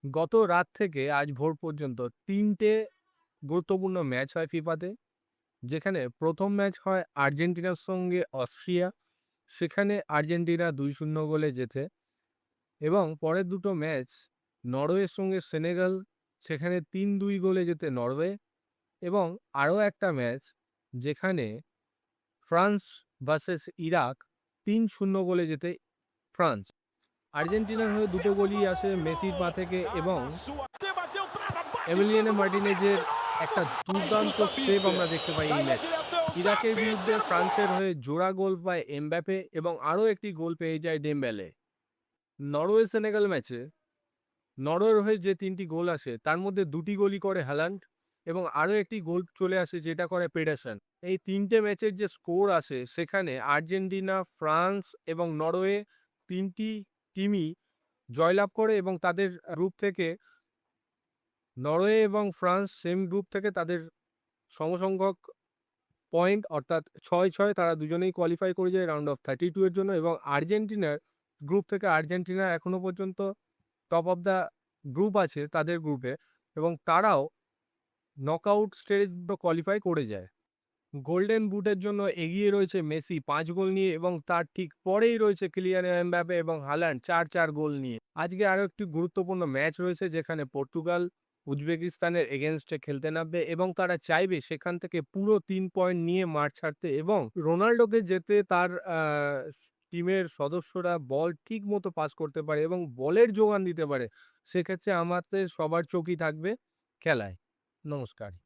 গত রাত থেকে আজ ভোর পর্যন্ত ৩ টে গুরুত্বপূর্ণ ম্যাচ হয় ফিফাতে। যেখানে ১ম ম্যাচ হয় আর্জেন্টিনার সঙ্গে অস্ট্রিয়া। সেখানে আর্জেন্টিনা ২-০ গোলে জেতে এবং পরের দুটো ম্যাচ নরওয়ের সঙ্গে সেনেগাল, সেখানে ৩-২ গোলে জেতে নরওয়ে এবং আরও একটা ম্যাচ যেখানে ফ্রান্স ভার্সেস ইরাক ৩-০ গোলে জেতে ফ্রান্স। আর্জেন্টিনার হয়ে দুটো গোলই আসে মেসির পা থেকে এবং Bateu, trava, bate, tá Emiliano no gol do Messi মার্টিনেজের de একটা novo! Mais um দুর্দান্ত সেভ Sabitzer. আমরা দেখতে পাই এই Daí ম্যাচে। ele deu ইরাকের বিরুদ্ধে Sabitzer ফ্রান্সের হয়ে জোড়া গোল পায় এমবাপ্পে এবং আরও একটি গোল পেয়ে যায় ডেম্বেলে। নরওয়ে সেনেগাল ম্যাচে নরওয়ের হয়ে যে ৩টি গোল আসে তার মধ্যে ২টি গোলই করে হ্যালান্ড এবং আরও একটি গোল চলে আসে যেটা করে পেডারসন। এই ৩টে ম্যাচের যে স্কোর আসে সেখানে আর্জেন্টিনা, ফ্রান্স এবং নরওয়ে ৩টি টিমই জয়লাভ করে এবং তাদের গ্রুপ থেকে নরওয়ে এবং ফ্রান্স সেম গ্রুপ থেকে তাদের সমসংখ্যক পয়েন্ট অর্থাৎ ৬-৬ তারা দুজনেই কোয়ালিফাই করে যায় রাউন্ড অফ 32 এর জন্য এবং আর্জেন্টিনার গ্রুপ থেকে আর্জেন্টিনা এখনো পর্যন্ত টপ অফ দ্য গ্রুপ আছে তাদের গ্রুপে এবং তারাও নকআউট স্টেজ কোয়ালিফাই করে যায়। গোল্ডেন বুটের জন্য এগিয়ে রয়েছে মেসি ৫ গোল নিয়ে এবং তার ঠিক পরেই রয়েছে কিলিয়ান এমবাপ্পে এবং হালান্ড ৪-৪ গোল নিয়ে। আজকে আরও একটি গুরুত্বপূর্ণ ম্যাচ রয়েছে যেখানে পর্তুগাল উজবেকিস্তানের এগেইনস্টে খেলতে নামবে এবং তারা চাইবে সেখান থেকে পুরো ৩ পয়েন্ট নিয়ে মাঠ ছাড়তে এবং রোনাল্ডোকে যাতে তার টিমের সদস্যরা বল ঠিকমতো পাস করতে পারে এবং বলের জোগান দিতে পারে। সেক্ষেত্রে আমাদের সবার চোখই থাকবে খেলায়। নমস্কার।